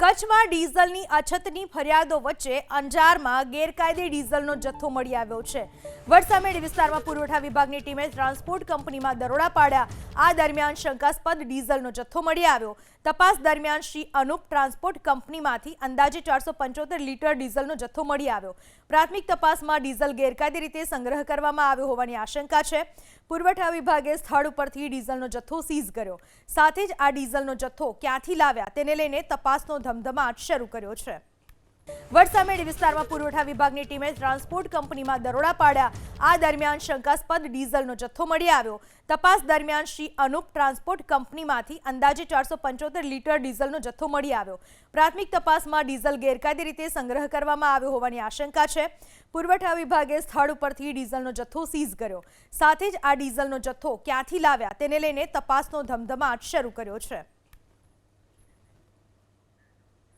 કચ્છમાં ડીઝલની અછતની ફરિયાદો વચ્ચે અંજારમાં ગેરકાયદે ડીઝલનો જથ્થો મળી આવ્યો છે। વડસામેડી વિસ્તારમાં પુરવઠા વિભાગની ટીમે ટ્રાન્સપોર્ટ કંપનીમાં દરોડા પાડ્યા। આ દરમિયાન શંકાસ્પદ ડીઝલનો જથ્થો મળી આવ્યો। તપાસ દરમિયાન શ્રી અનુપ ટ્રાન્સપોર્ટ કંપનીમાંથી અંદાજે 475 લીટર ડીઝલનો જથ્થો મળી આવ્યો। પ્રાથમિક તપાસમાં ડીઝલ ગેરકાયદે રીતે સંગ્રહ કરવામાં આવ્યો હોવાની આશંકા છે। પુરવઠા વિભાગે સ્થળ ઉપરથી ડીઝલનો જથ્થો સીઝ કર્યો। સાથે જ આ ડીઝલનો જથ્થો ક્યાંથી લાવ્યા તેને લઈને તપાસનો ધમધમાટ શરૂ કર્યો છે। વડસામેડી વિસ્તારમાં પુરવઠા વિભાગની ટીમે ટ્રાન્સપોર્ટ કંપનીમાં દરોડા પાડ્યા। આ દરમિયાન શંકાસ્પદ ડીઝલનો જથ્થો મળી આવ્યો। તપાસ દરમિયાન શ્રી અનુપ ટ્રાન્સપોર્ટ કંપનીમાંથી અંદાજે 475 લીટર ડીઝલનો જથ્થો મળી આવ્યો। પ્રાથમિક તપાસમાં ડીઝલ ગેરકાયદે રીતે સંગ્રહ કરવામાં આવ્યો હોવાની આશંકા છે। પુરવઠા વિભાગે સ્થળ ઉપરથી ડીઝલનો જથ્થો સીઝ કર્યો। સાથે જ આ ડીઝલનો જથ્થો ક્યાંથી લાવ્યા તેને લઈને તપાસનો ધમધમાટ શરૂ કર્યો છે।